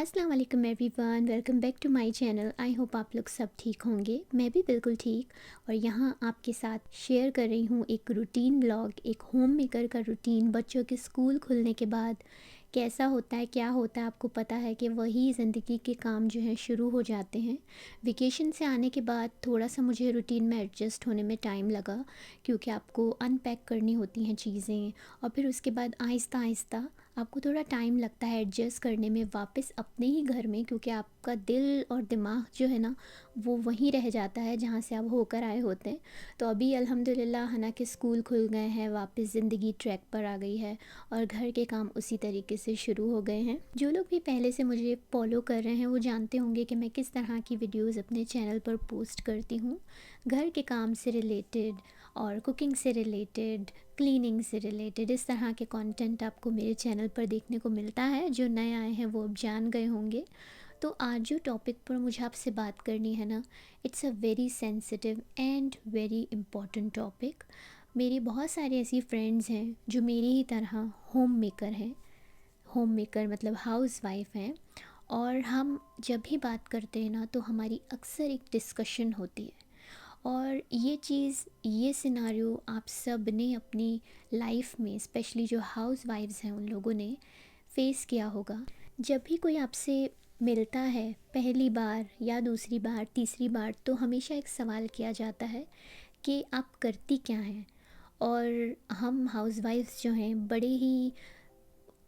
अस्सलाम वालेकुम everyone, welcome back to my channel. I hope आप लोग सब ठीक होंगे। मैं भी बिल्कुल ठीक। और यहाँ आपके साथ शेयर कर रही हूँ एक रूटीन ब्लॉग, एक होम मेकर का रूटीन। बच्चों के स्कूल खुलने के बाद कैसा होता है, क्या होता है, आपको पता है कि वही ज़िंदगी के काम जो हैं शुरू हो जाते हैं। वेकेशन से आने के बाद थोड़ा सा मुझे रूटीन में एडजस्ट होने में टाइम लगा, क्योंकि आपको अनपैक करनी होती हैं चीज़ें, और फिर उसके बाद आहिस्ता आहिस्ता आपको थोड़ा टाइम लगता है एडजस्ट करने में वापस अपने ही घर में, क्योंकि आपका दिल और दिमाग जो है ना वो वहीं रह जाता है जहाँ से आप होकर आए होते हैं। तो अभी अल्हम्दुलिल्लाह हना के स्कूल खुल गए हैं, वापस ज़िंदगी ट्रैक पर आ गई है और घर के काम उसी तरीके से शुरू हो गए हैं। जो लोग भी पहले से मुझे फॉलो कर रहे हैं वो जानते होंगे कि मैं किस तरह की वीडियोज़ अपने चैनल पर पोस्ट करती हूँ, घर के काम से रिलेटेड और कुकिंग से रिलेटेड, क्लीनिंग से रिलेटेड। इस तरह के कंटेंट आपको मेरे चैनल पर देखने को मिलता है। जो नए आए हैं वो अब जान गए होंगे। तो आज जो टॉपिक पर मुझे आपसे बात करनी है ना, it's a very sensitive and very important topic. मेरी बहुत सारी ऐसी फ्रेंड्स हैं जो मेरी ही तरह होम मेकर हैं। होम मेकर मतलब हाउस वाइफ हैं। और हम जब भी बात करते हैं ना तो हमारी अक्सर एक डिस्कशन होती है। और ये चीज़, ये सिनारियो आप सब ने अपनी लाइफ में, स्पेशली जो हाउस वाइफ्स हैं उन लोगों ने फेस किया होगा। जब भी कोई आपसे मिलता है पहली बार या दूसरी बार, तीसरी बार, तो हमेशा एक सवाल किया जाता है कि आप करती क्या हैं। और हम हाउस वाइफ्स जो हैं बड़े ही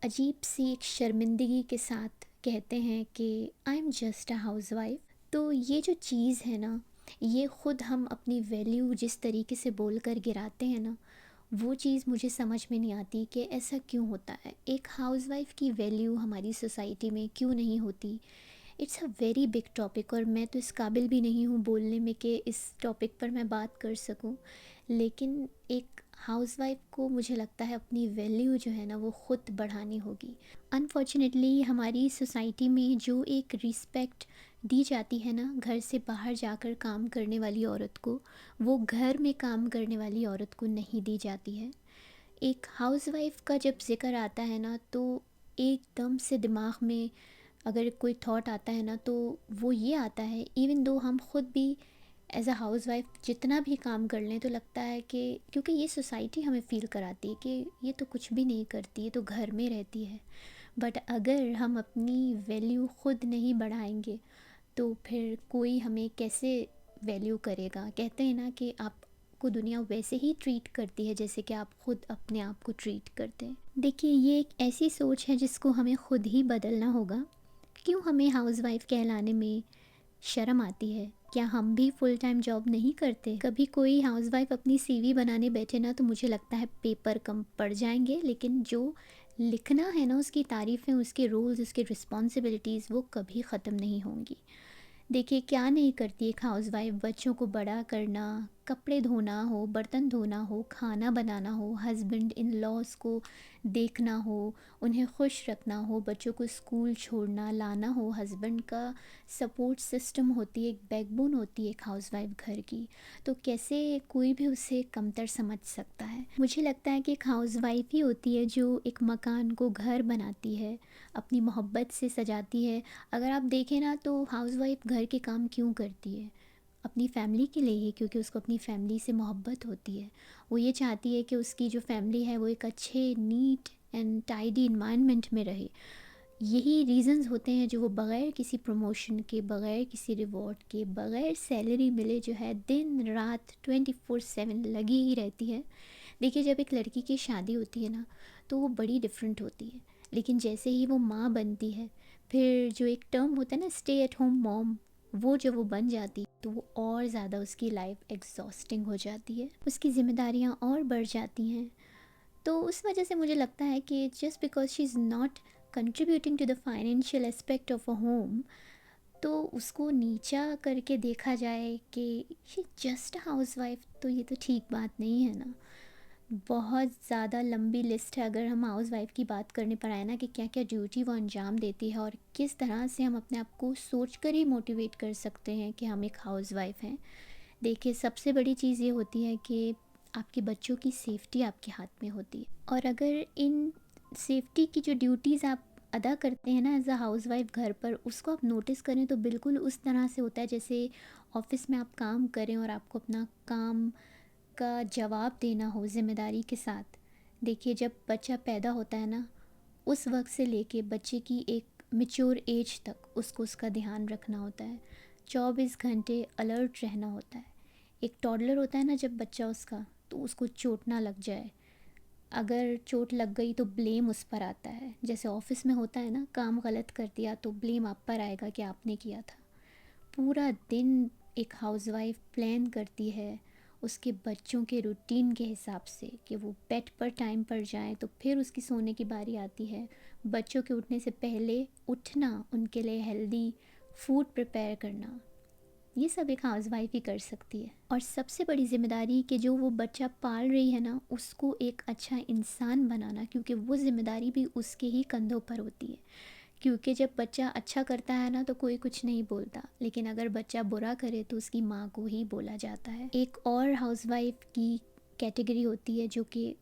अजीब सी एक शर्मिंदगी के साथ कहते हैं कि I am just a house wife. तो ये जो चीज़ है ना, ये ख़ुद हम अपनी वैल्यू जिस तरीके से बोल कर गिराते हैं ना, वो चीज़ मुझे समझ में नहीं आती कि ऐसा क्यों होता है। एक हाउसवाइफ़ की वैल्यू हमारी सोसाइटी में क्यों नहीं होती। It's a very big topic और मैं तो इस काबिल भी नहीं हूँ बोलने में कि इस टॉपिक पर मैं बात कर सकूँ। लेकिन एक हाउसवाइफ को मुझे लगता है अपनी वैल्यू जो है ना वो ख़ुद बढ़ानी होगी। अनफॉर्चुनेटली हमारी सोसाइटी में जो एक रिस्पेक्ट दी जाती है ना घर से बाहर जाकर काम करने वाली औरत को, वो घर में काम करने वाली औरत को नहीं दी जाती है। एक हाउसवाइफ का जब ज़िक्र आता है ना तो एकदम से दिमाग में अगर कोई थॉट आता है ना तो वो ये आता है, इवन दो हम खुद भी एज अ हाउसवाइफ जितना भी काम कर लें तो लगता है कि क्योंकि ये सोसाइटी हमें फ़ील कराती है कि ये तो कुछ भी नहीं करती, ये तो घर में रहती है। बट अगर हम अपनी वैल्यू ख़ुद नहीं बढ़ाएंगे तो फिर कोई हमें कैसे वैल्यू करेगा। कहते हैं ना कि आपको दुनिया वैसे ही ट्रीट करती है जैसे कि आप खुद अपने आप को ट्रीट करते हैं। देखिए, ये एक ऐसी सोच है जिसको हमें खुद ही बदलना होगा। क्यों हमें हाउसवाइफ कहलाने में शर्म आती है? क्या हम भी फुल टाइम जॉब नहीं करते? कभी कोई हाउसवाइफ अपनी सीवी बनाने बैठे ना तो मुझे लगता है पेपर कम पड़ जाएंगे, लेकिन जो लिखना है ना, उसकी तारीफ़ें, उसके रोल्स, उसके रिस्पॉन्सिबिलिटीज़ वो कभी ख़त्म नहीं होंगी। देखिए, क्या नहीं करती एक हाउसवाइफ। बच्चों को बड़ा करना, कपड़े धोना हो, बर्तन धोना हो, खाना बनाना हो, हस्बैंड इन लॉज को देखना हो, उन्हें खुश रखना हो, बच्चों को स्कूल छोड़ना लाना हो। हस्बैंड का सपोर्ट सिस्टम होती है, एक बैकबोन होती है एक हाउसवाइफ घर की। तो कैसे कोई भी उसे कमतर समझ सकता है। मुझे लगता है कि एक हाउसवाइफ ही होती है जो एक मकान को घर बनाती है, अपनी मोहब्बत से सजाती है। अगर आप देखें ना तो हाउसवाइफ घर के काम क्यों करती है? अपनी फैमिली के लिए ही, क्योंकि उसको अपनी फैमिली से मोहब्बत होती है। वो ये चाहती है कि उसकी जो फैमिली है वो एक अच्छे नीट एंड टाइडी इन्वायरमेंट में रहे। यही रीज़न्स होते हैं जो वो बग़ैर किसी प्रमोशन के, बग़ैर किसी रिवॉर्ड के, बग़ैर सैलरी मिले जो है दिन रात 24/7 लगी ही रहती है। देखिए, जब एक लड़की की शादी होती है ना तो वो बड़ी डिफरेंट होती है। लेकिन जैसे ही वो माँ बनती है, फिर जो एक टर्म होता है ना, स्टे एट होम मॉम, वो जब वो बन जाती तो वो और ज़्यादा उसकी लाइफ एग्जॉस्टिंग हो जाती है, उसकी ज़िम्मेदारियाँ और बढ़ जाती हैं। तो उस वजह से मुझे लगता है कि just because she is not contributing to the financial aspect of a home, तो उसको नीचा करके देखा जाए कि शी जस्ट हाउस वाइफ, तो ये तो ठीक बात नहीं है ना। बहुत ज़्यादा लंबी लिस्ट है अगर हम हाउस वाइफ की बात करने पर आए ना कि क्या क्या ड्यूटी वो अंजाम देती है और किस तरह से हम अपने आप को सोच कर ही मोटिवेट कर सकते हैं कि हम एक हाउस वाइफ हैं। देखिए, सबसे बड़ी चीज़ ये होती है कि आपके बच्चों की सेफ्टी आपके हाथ में होती है। और अगर इन सेफ्टी की जो ड्यूटीज़ आप अदा करते हैं ना एज अ हाउसवाइफ घर पर, उसको आप नोटिस करें तो बिल्कुल उस तरह से होता है जैसे ऑफिस में आप काम करें और आपको अपना काम का जवाब देना हो ज़िम्मेदारी के साथ। देखिए जब बच्चा पैदा होता है ना, उस वक्त से लेके बच्चे की एक मैच्योर एज तक उसको उसका ध्यान रखना होता है, 24 घंटे अलर्ट रहना होता है। एक टॉडलर होता है ना जब बच्चा उसका, तो उसको चोट ना लग जाए, अगर चोट लग गई तो ब्लेम उस पर आता है। जैसे ऑफिस में होता है ना, काम गलत कर दिया तो ब्लेम आप पर आएगा कि आपने किया था। पूरा दिन एक हाउसवाइफ प्लान करती है उसके बच्चों के रूटीन के हिसाब से कि वो बेड पर टाइम पर जाएं, तो फिर उसकी सोने की बारी आती है। बच्चों के उठने से पहले उठना, उनके लिए हेल्दी फूड प्रिपेयर करना, ये सब एक हाउसवाइफ ही कर सकती है। और सबसे बड़ी ज़िम्मेदारी कि जो वो बच्चा पाल रही है ना, उसको एक अच्छा इंसान बनाना, क्योंकि वो ज़िम्मेदारी भी उसके ही कंधों पर होती है। क्योंकि जब बच्चा अच्छा करता है ना तो कोई कुछ नहीं बोलता, लेकिन अगर बच्चा बुरा करे तो उसकी माँ को ही बोला जाता है। एक और हाउसवाइफ की कैटेगरी होती है जो कि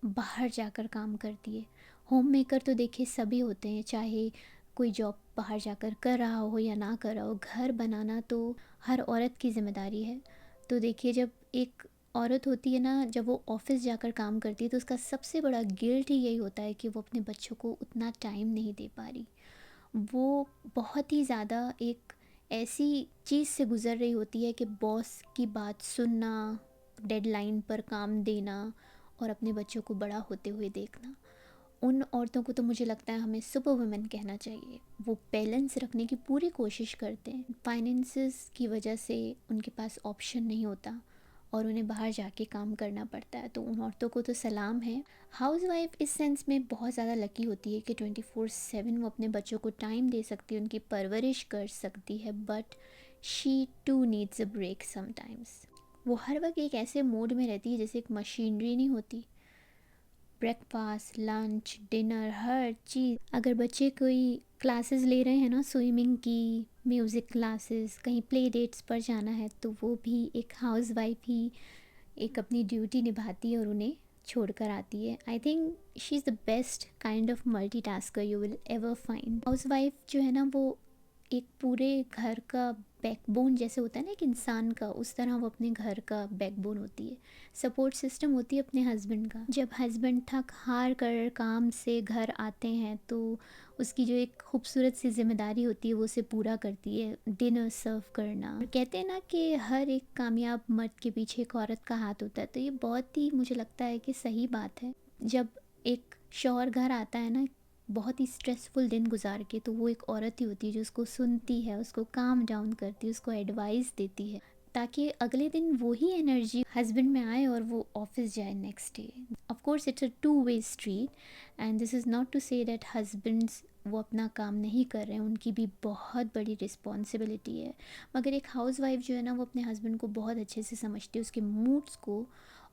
बाहर जाकर काम करती है। होम मेकर तो देखिए सभी होते हैं, चाहे कोई जॉब बाहर जाकर कर रहा हो या ना कर रहा हो, घर बनाना तो हर औरत की ज़िम्मेदारी है। तो देखिए जब एक औरत होती है ना, जब वो ऑफिस जाकर काम करती है तो उसका सबसे बड़ा गिल्ट ही यही होता है कि वो अपने बच्चों को उतना टाइम नहीं दे पा रही। वो बहुत ही ज़्यादा एक ऐसी चीज़ से गुज़र रही होती है कि बॉस की बात सुनना, डेडलाइन पर काम देना और अपने बच्चों को बड़ा होते हुए देखना। उन औरतों को तो मुझे लगता है हमें सुपर वुमेन कहना चाहिए। वो बैलेंस रखने की पूरी कोशिश करते हैं। फाइनेंसेस की वजह से उनके पास ऑप्शन नहीं होता और उन्हें बाहर जाके काम करना पड़ता है, तो उन औरतों को तो सलाम है। हाउसवाइफ इस सेंस में बहुत ज़्यादा लकी होती है कि 24/7 वो अपने बच्चों को टाइम दे सकती है, उनकी परवरिश कर सकती है, but she too needs a break sometimes. वो हर वक्त एक ऐसे मोड में रहती है जैसे एक मशीनरी नहीं होती। ब्रेकफास्ट, लंच, डिनर, हर चीज़। अगर बच्चे कोई क्लासेस ले रहे हैं ना, स्विमिंग की, म्यूज़िक क्लासेस, कहीं प्ले डेट्स पर जाना है, तो वो भी एक हाउसवाइफ ही एक अपनी ड्यूटी निभाती है और उन्हें छोड़कर आती है। I think she is the best kind of multi tasker you will ever find. Housewife जो है ना, वो एक पूरे घर का बैकबोन जैसे होता है ना एक इंसान का, उस तरह वो अपने घर का बैकबोन होती है। सपोर्ट सिस्टम होती है अपने हस्बैंड का। जब हस्बैंड थक हार कर काम से घर आते हैं तो उसकी जो एक खूबसूरत सी जिम्मेदारी होती है वो उसे पूरा करती है, डिनर सर्व करना। और कहते हैं ना कि हर एक कामयाब मर्द के पीछे एक औरत का हाथ होता है, तो ये बहुत ही मुझे लगता है कि सही बात है। जब एक शौहर घर आता है ना बहुत ही स्ट्रेसफुल दिन गुजार के, तो वो एक औरत ही होती है जो उसको सुनती है, उसको काम डाउन करती है, उसको एडवाइस देती है, ताकि अगले दिन वही एनर्जी हस्बैंड में आए और वो ऑफिस जाए next day. Of course it's a two way street and this is not to say that husbands वो अपना काम नहीं कर रहे हैं, उनकी भी बहुत बड़ी रिस्पॉन्सिबिलिटी है। मगर एक हाउस वाइफ जो है ना, वो अपने हस्बैंड को बहुत अच्छे से समझती है, उसके मूड्स को,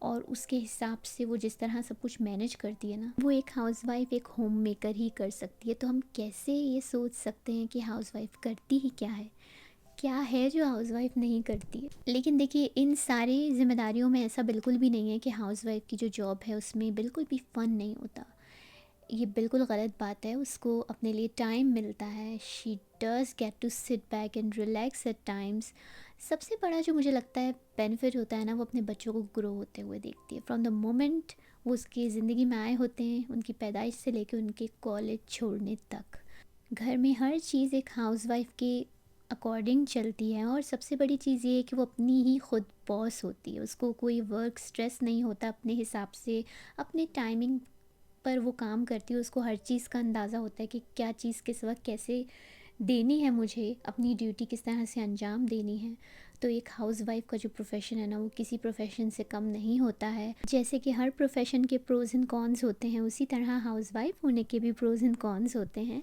और उसके हिसाब से वो जिस तरह सब कुछ मैनेज करती है ना, वो एक हाउसवाइफ एक होम मेकर ही कर सकती है। तो हम कैसे ये सोच सकते हैं कि हाउसवाइफ करती ही क्या है जो हाउसवाइफ नहीं करती है। लेकिन देखिए इन सारी जिम्मेदारियों में ऐसा बिल्कुल भी नहीं है कि हाउसवाइफ की जो जॉब है उसमें बिल्कुल भी फ़न नहीं होता। ये बिल्कुल गलत बात है। उसको अपने लिए टाइम मिलता है, she does get to sit back and relax at times. सबसे बड़ा जो मुझे लगता है बेनिफिट होता है ना, वो अपने बच्चों को ग्रो होते हुए देखती है फ्रॉम द मोमेंट वो उसकी ज़िंदगी में आए होते हैं, उनकी पैदाइश से लेकर उनके कॉलेज छोड़ने तक। घर में हर चीज़ एक हाउसवाइफ के अकॉर्डिंग चलती है, और सबसे बड़ी चीज़ ये है कि वो अपनी ही खुद बॉस होती है, उसको कोई वर्क स्ट्रेस नहीं होता। अपने हिसाब से अपने टाइमिंग पर वो काम करती है, उसको हर चीज़ का अंदाज़ा होता है कि क्या चीज़ किस वक्त कैसे देनी है, मुझे अपनी ड्यूटी किस तरह से अंजाम देनी है। तो एक हाउसवाइफ का जो प्रोफेशन है ना, वो किसी प्रोफेशन से कम नहीं होता है। जैसे कि हर प्रोफेशन के प्रोज एंड कॉन्स होते हैं, उसी तरह हाउसवाइफ होने के भी प्रोज एंड कॉन्स होते हैं।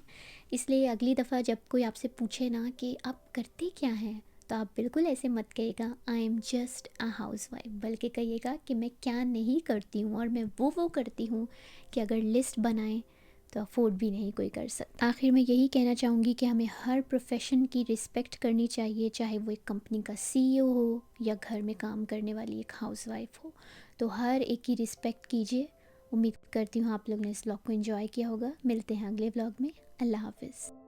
इसलिए अगली दफ़ा जब कोई आपसे पूछे ना कि आप करते क्या हैं, तो आप बिल्कुल ऐसे मत कहिएगा I am just a house wife, बल्कि कहिएगा कि मैं क्या नहीं करती हूँ, और मैं वो करती हूँ कि अगर लिस्ट बनाएं तो अफोर्ड भी नहीं कोई कर सकता। आखिर में यही कहना चाहूँगी कि हमें हर प्रोफेशन की रिस्पेक्ट करनी चाहिए, चाहे वो एक कंपनी का सीईओ हो या घर में काम करने वाली एक हाउसवाइफ हो। तो हर एक की रिस्पेक्ट कीजिए। उम्मीद करती हूँ आप लोगों ने इस व्लॉग को एंजॉय किया होगा। मिलते हैं अगले व्लॉग में। अल्लाह हाफ़िज़।